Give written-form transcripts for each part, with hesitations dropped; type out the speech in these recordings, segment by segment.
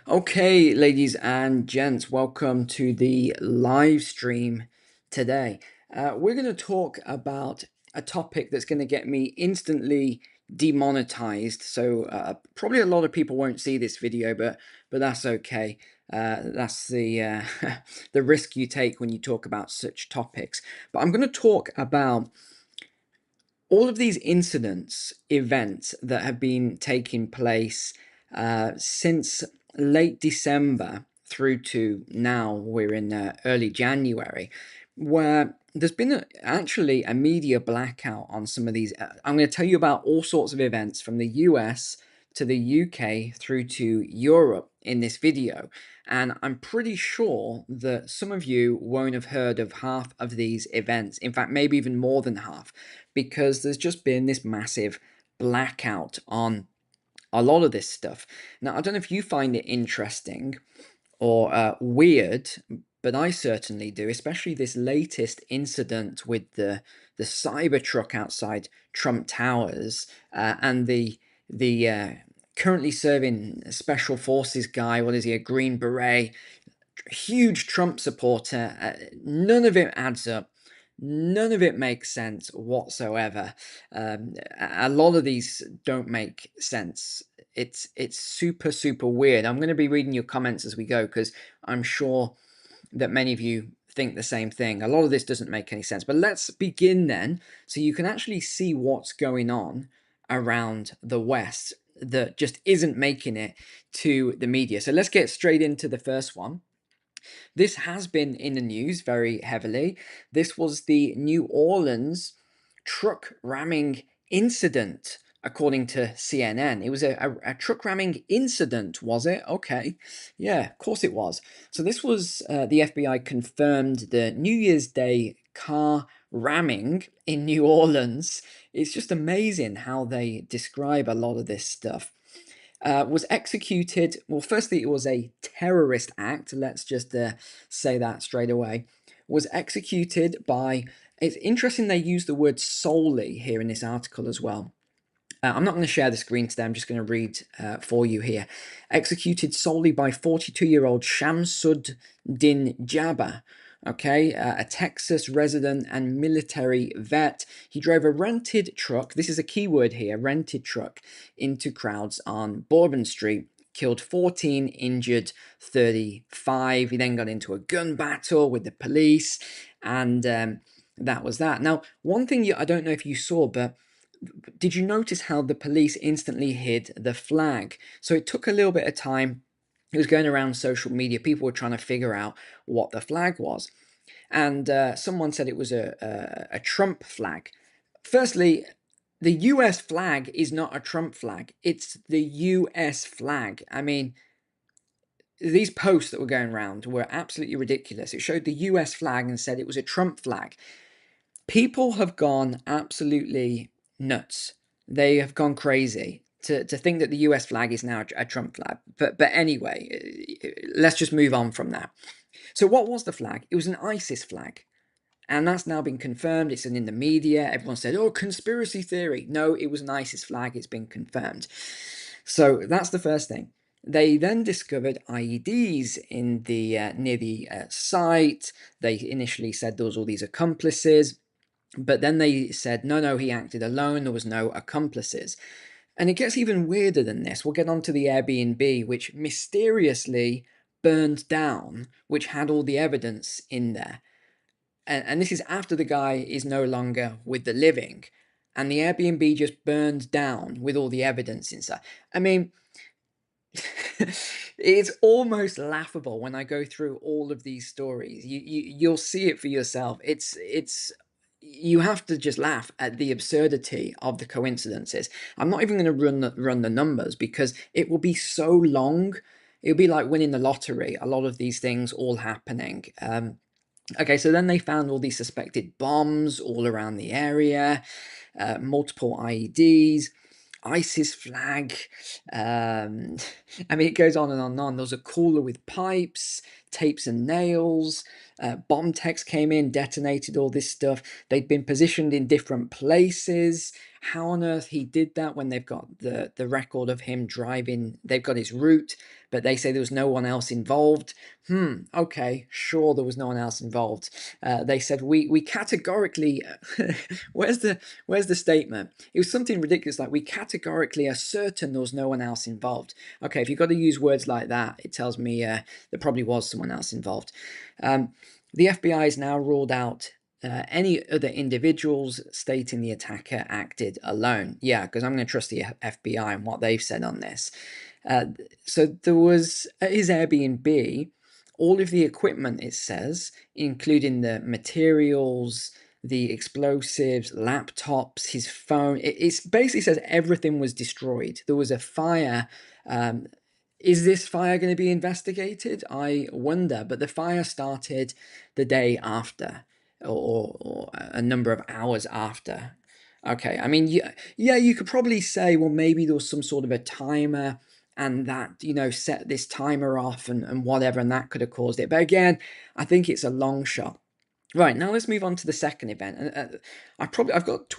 Okay, ladies and gents, welcome to the live stream today. We're going to talk about a topic that's going to get me instantly demonetized. So probably a lot of people won't see this video, but that's okay. That's the the risk you take when you talk about such topics. But I'm going to talk about all of these incidents, events that have been taking place since late December through to now, we're in early January, where there's been actually a media blackout on some of these. I'm going to tell you about all sorts of events from the US to the UK through to Europe in this video. And I'm pretty sure that some of you won't have heard of half of these events. In fact, maybe even more than half, because there's just been this massive blackout on a lot of this stuff. Now, I don't know if you find it interesting or weird, but I certainly do, especially this latest incident with the Cybertruck outside Trump Towers and the currently serving special forces guy. What is he? A Green Beret, huge Trump supporter. None of it adds up. None of it makes sense whatsoever. A lot of these don't make sense. It's super weird. I'm going to be reading your comments as we go because I'm sure that many of you think the same thing. A lot of this doesn't make any sense. But let's begin then, so you can actually see what's going on around the West that just isn't making it to the media. So let's get straight into the first one. This has been in the news very heavily. This was the New Orleans truck ramming incident, according to CNN. It was a truck ramming incident, was it? Okay. Yeah, of course it was. So this was the FBI confirmed the New Year's Day car ramming in New Orleans. It's just amazing how they describe a lot of this stuff. Was executed. Well, firstly, it was a terrorist act. Let's just say that straight away. Was executed by. It's interesting they use the word solely here in this article as well. I'm not going to share the screen today. I'm just going to read for you here. Executed solely by 42-year-old Shamsuddin Jabba. Okay, a Texas resident and military vet. He drove a rented truck. This is a key word here, rented truck, into crowds on Bourbon Street. Killed 14, injured 35. He then got into a gun battle with the police, and that was that. Now, one thing I don't know if you saw, but did you notice how the police instantly hid the flag? So it took a little bit of time. It was going around social media. People were trying to figure out what the flag was. And someone said it was a Trump flag. Firstly, the US flag is not a Trump flag. It's the US flag. I mean, these posts that were going around were absolutely ridiculous. It showed the US flag and said it was a Trump flag. People have gone absolutely nuts. They have gone crazy to think that the US flag is now a Trump flag. But anyway, let's just move on from that. So what was the flag? It was an ISIS flag. And that's now been confirmed. It's in the media. Everyone said, oh, conspiracy theory. No, it was an ISIS flag. It's been confirmed. So that's the first thing. They then discovered IEDs in the near the site. They initially said there was all these accomplices. But then they said, no, he acted alone. There was no accomplices. And it gets even weirder than this. We'll get on to the Airbnb, which mysteriously burned down, which had all the evidence in there. And this is after the guy is no longer with the living. And the Airbnb just burned down with all the evidence inside. I mean, it's almost laughable when I go through all of these stories. You'll see it for yourself. It's you have to just laugh at the absurdity of the coincidences. I'm not even going to run the numbers because it will be so long. It'll be like winning the lottery. A lot of these things all happening. Okay, so then they found all these suspected bombs all around the area, multiple IEDs. ISIS flag. I mean, it goes on and on and on. There was a cooler with pipes, tapes and nails. Bomb techs came in, detonated all this stuff. They'd been positioned in different places. how on earth he did that when they've got the record of him driving. They've got his route, but they say there was no one else involved. Okay, sure, there was no one else involved. They said we categorically where's the statement? It was something ridiculous like we categorically are certain there was no one else involved. Okay, if you've got to use words like that, it tells me there probably was someone else involved. The FBI has now ruled out any other individuals, stating the attacker acted alone. Yeah, because I'm going to trust the FBI and what they've said on this. So there was, at his Airbnb, all of the equipment, it says, including the materials, the explosives, laptops, his phone. It basically says everything was destroyed. There was a fire. Is this fire going to be investigated? I wonder. But the fire started the day after, or a number of hours after. Okay, I mean, yeah, you could probably say, well, maybe there was some sort of a timer and that, set this timer off and whatever, and that could have caused it. But again, I think it's a long shot. Right, now let's move on to the second event. And I've got,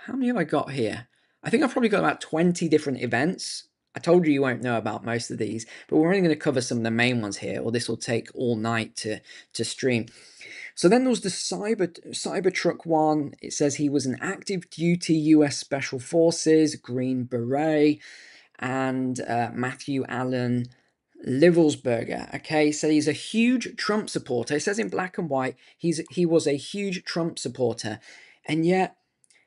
how many have I got here? I think I've probably got about 20 different events. I told you won't know about most of these, but we're only going to cover some of the main ones here, or this will take all night to stream. So then there was the Cybertruck one. It says he was an active duty US Special Forces, Green Beret, and Matthew Allen Livelsberger. Okay, so he's a huge Trump supporter. It says in black and white he was a huge Trump supporter, and yet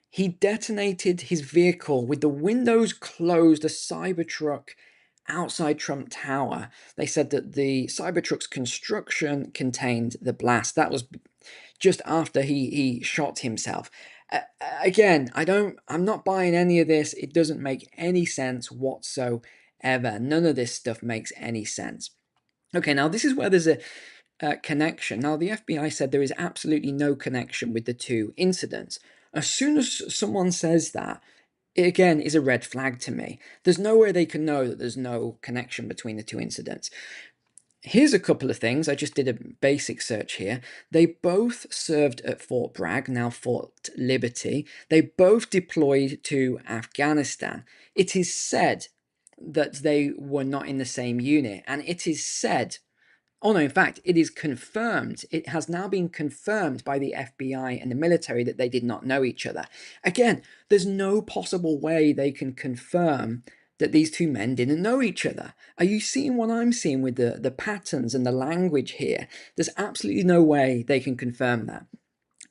he detonated his vehicle with the windows closed, a Cybertruck outside Trump Tower. They said that the Cybertruck's construction contained the blast. That was just after he shot himself. Again, I'm not buying any of this. It doesn't make any sense whatsoever. None of this stuff makes any sense. Okay, now this is where there's a connection. Now, the FBI said there is absolutely no connection with the two incidents. As soon as someone says that, it again is a red flag to me. There's no way they can know that there's no connection between the two incidents. Here's a couple of things. I just did a basic search here. They both served at Fort Bragg, now Fort Liberty. They both deployed to Afghanistan. It is said that they were not in the same unit, and it is said, oh no, in fact, it is confirmed. It has now been confirmed by the FBI and the military that they did not know each other. Again, there's no possible way they can confirm that these two men didn't know each other. Are you seeing what I'm seeing with the patterns and the language here? There's absolutely no way they can confirm that.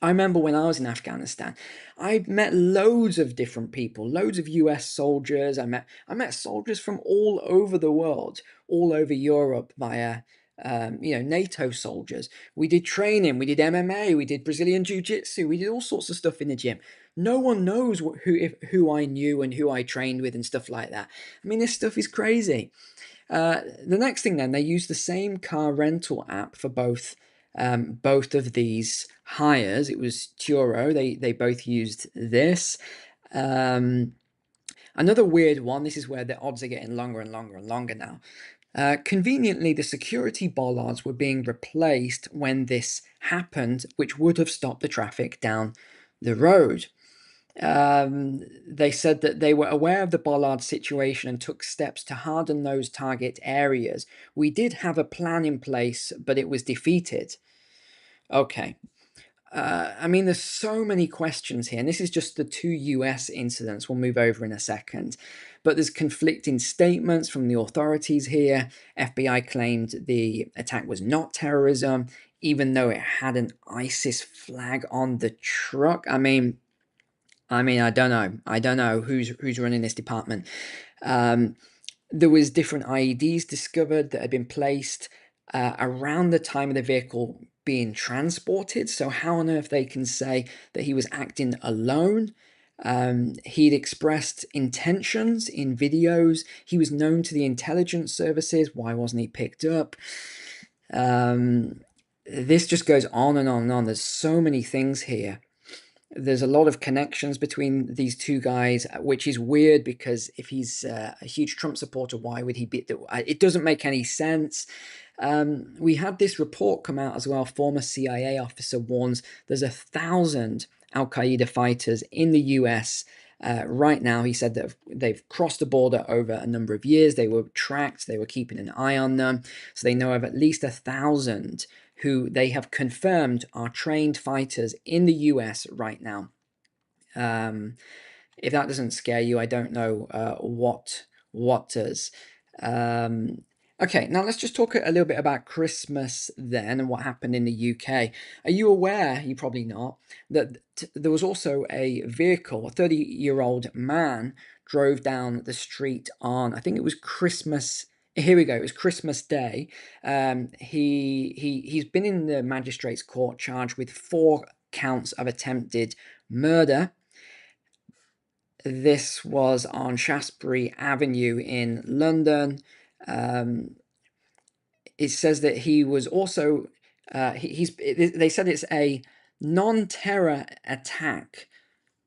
I remember when I was in Afghanistan, I met loads of different people, loads of US soldiers. I met soldiers from all over the world, all over Europe via NATO soldiers. We did training, we did MMA, we did Brazilian Jiu-Jitsu, we did all sorts of stuff in the gym. No one knows who I knew and who I trained with and stuff like that. I mean, this stuff is crazy. The next thing then, they used the same car rental app for both of these hires. It was Turo. They both used this. Another weird one. This is where the odds are getting longer and longer and longer now. Conveniently, the security bollards were being replaced when this happened, which would have stopped the traffic down the road. They said that they were aware of the bollard situation and took steps to harden those target areas. We did have a plan in place, but it was defeated. Okay. I mean, there's so many questions here, and this is just the two US incidents we'll move over in a second. But there's conflicting statements from the authorities here. FBI claimed the attack was not terrorism, even though it had an ISIS flag on the truck. I mean, I don't know. I don't know who's running this department. There was different IEDs discovered that had been placed around the time of the vehicle being transported. So how on earth they can say that he was acting alone? He'd expressed intentions in videos. He was known to the intelligence services. Why wasn't he picked up? This just goes on and on and on. There's so many things here. There's a lot of connections between these two guys, which is weird because if he's a huge Trump supporter, why would he be? It doesn't make any sense. We had this report come out as well. Former CIA officer warns there's 1,000 Al-Qaeda fighters in the US. Right now, he said that they've crossed the border over a number of years. They were tracked. They were keeping an eye on them. So they know of at least 1,000 who they have confirmed are trained fighters in the US right now. If that doesn't scare you, I don't know what does. Okay, now let's just talk a little bit about Christmas then and what happened in the UK. Are you aware, you probably not, that there was also a vehicle, a 30-year-old man drove down the street on, I think it was Christmas. Here we go. It was Christmas Day. He's been in the magistrate's court charged with 4 counts of attempted murder. This was on Shaftesbury Avenue in London. It says that he was also they said it's a non-terror attack,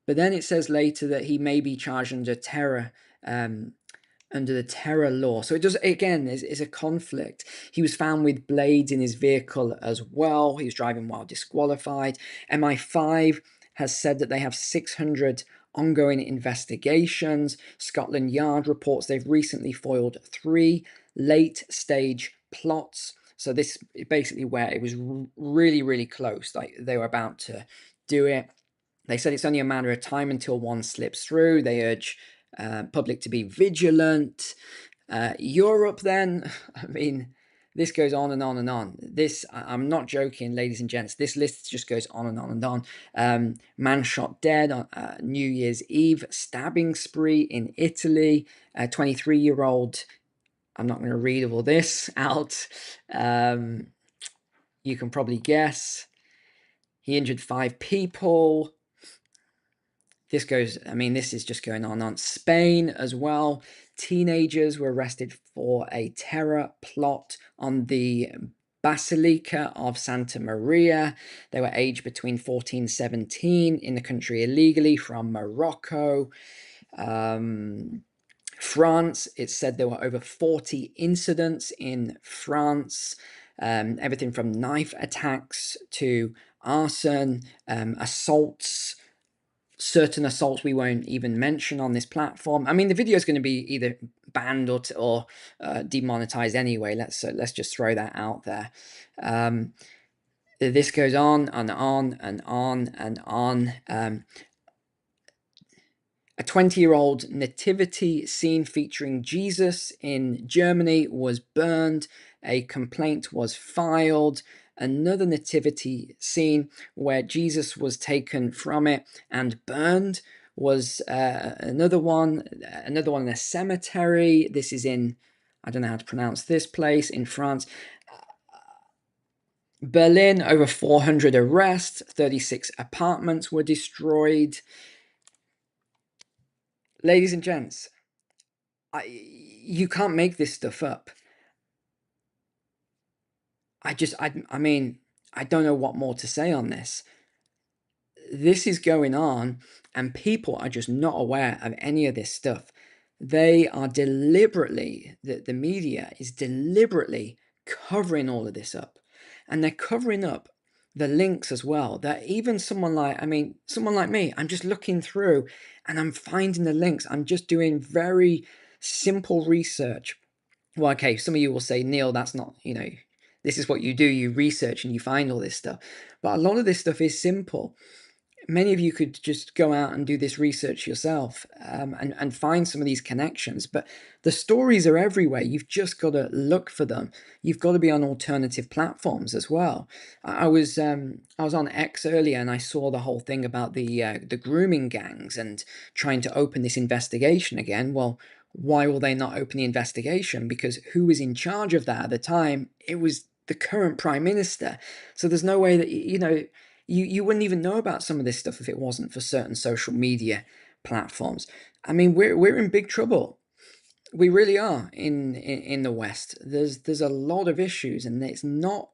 but then it says later that he may be charged under terror under the terror law. So it does, again, is a conflict. He was found with blades in his vehicle as well. He was driving while disqualified. MI5 has said that they have 600 ongoing investigations. Scotland Yard reports they've recently foiled 3 late-stage plots. So this is basically where it was really, really close. Like they were about to do it. They said it's only a matter of time until one slips through. They urge public to be vigilant. Europe then, I mean, this goes on and on and on. This, I'm not joking, ladies and gents. This list just goes on and on and on. Man shot dead on New Year's Eve. Stabbing spree in Italy. 23-year-old. I'm not going to read all this out. You can probably guess. He injured 5 people. This goes, I mean, this is just going on. Spain as well. Teenagers were arrested for a terror plot on the Basilica of Santa Maria. They were aged between 14 and 17 in the country illegally from Morocco. France, it said there were over 40 incidents in France. Everything from knife attacks to arson, assaults, certain assaults we won't even mention on this platform. I mean, the video is going to be either banned or demonetized anyway. Let's just throw that out there. This goes on and on and on and on. A 20-year-old nativity scene featuring Jesus in Germany was burned. A complaint was filed. Another nativity scene where Jesus was taken from it and burned was another one in a cemetery. This is in, I don't know how to pronounce this place, in France. Berlin, over 400 arrests, 36 apartments were destroyed. Ladies and gents, you can't make this stuff up. I mean, I don't know what more to say on this. This is going on, and people are just not aware of any of this stuff. They are deliberately, the media is deliberately covering all of this up. And they're covering up the links as well. That even someone like me, I'm just looking through and I'm finding the links. I'm just doing very simple research. Well, okay, some of you will say, Neil, that's not, this is what you do. You research and you find all this stuff. But a lot of this stuff is simple. Many of you could just go out and do this research yourself and find some of these connections. But the stories are everywhere. You've just got to look for them. You've got to be on alternative platforms as well. I was on X earlier and I saw the whole thing about the grooming gangs and trying to open this investigation again. Well, why will they not open the investigation? Because who was in charge of that at the time? It was the current Prime Minister. So there's no way that, you wouldn't even know about some of this stuff if it wasn't for certain social media platforms. I mean, we're in big trouble. We really are in the West. There's a lot of issues, and it's not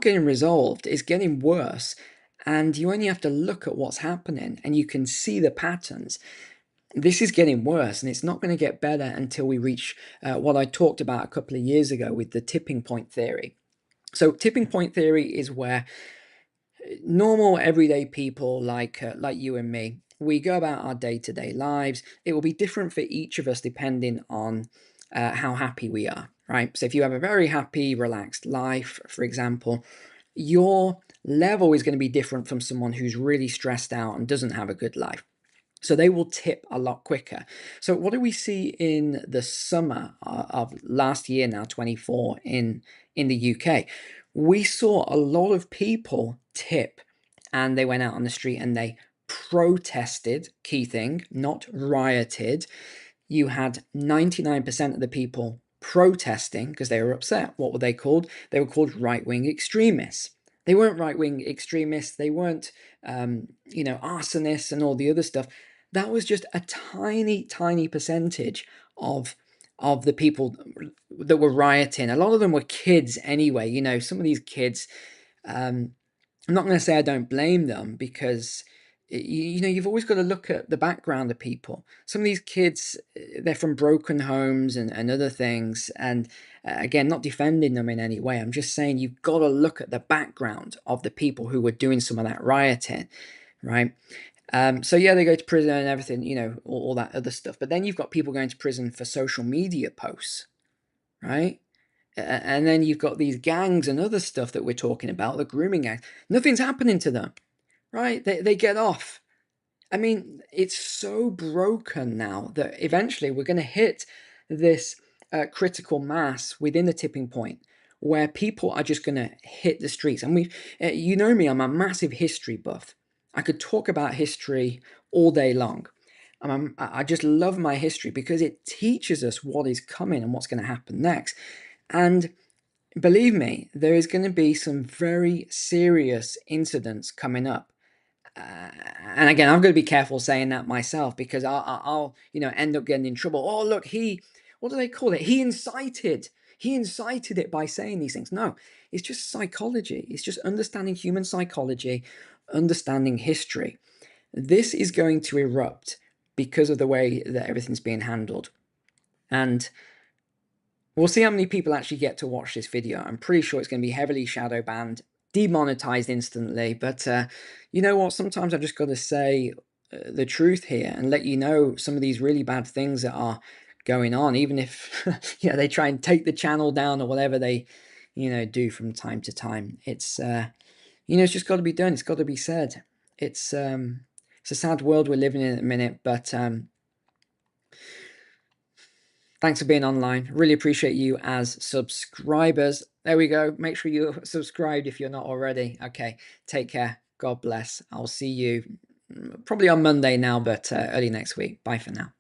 getting resolved. It's getting worse, and you only have to look at what's happening, and you can see the patterns. This is getting worse, and it's not going to get better until we reach what I talked about a couple of years ago with the tipping point theory. So tipping point theory is where Normal everyday people like you and me, we go about our day-to-day lives. It will be different for each of us depending on how happy we are, right? So if you have a very happy, relaxed life, for example, your level is going to be different from someone who's really stressed out and doesn't have a good life. So they will tip a lot quicker. So what do we see in the summer of last year now, 24, in the UK? We saw a lot of people tip, and they went out on the street and they protested, key thing, not rioted. You had 99% of the people protesting because they were upset. What were they called? They were called right-wing extremists. They weren't right-wing extremists. They weren't, arsonists and all the other stuff. That was just a tiny, tiny percentage of the people that were rioting. A lot of them were kids anyway. Some of these kids, um, I'm not going to say I don't blame them, because you've always got to look at the background of people. Some of these kids, they're from broken homes and other things, and again, not defending them in any way. I'm just saying you've got to look at the background of the people who were doing some of that rioting, right? So yeah, they go to prison and everything, all that other stuff. But then you've got people going to prison for social media posts, right? And then you've got these gangs and other stuff that we're talking about, the grooming gangs. Nothing's happening to them, right? They get off. I mean, it's so broken now that eventually we're going to hit this critical mass within the tipping point where people are just going to hit the streets. And you know me, I'm a massive history buff. I could talk about history all day long. I just love my history because it teaches us what is coming and what's going to happen next. And believe me, there is going to be some very serious incidents coming up. And again, I'm going to be careful saying that myself, because I'll end up getting in trouble. Oh, look, what do they call it? He incited it by saying these things. No, it's just psychology. It's just understanding human psychology, understanding history. This is going to erupt because of the way that everything's being handled. And we'll see how many people actually get to watch this video. I'm pretty sure it's going to be heavily shadow banned, demonetized instantly. But you know what? Sometimes I've just got to say the truth here and let you know some of these really bad things that are going on, even if they try and take the channel down or whatever they do from time to time. It's just got to be done. It's got to be said. It's a sad world we're living in at the minute, but thanks for being online. Really appreciate you as subscribers. There we go. Make sure you're subscribed if you're not already. Okay, take care. God bless. I'll see you probably on Monday now, but early next week. Bye for now.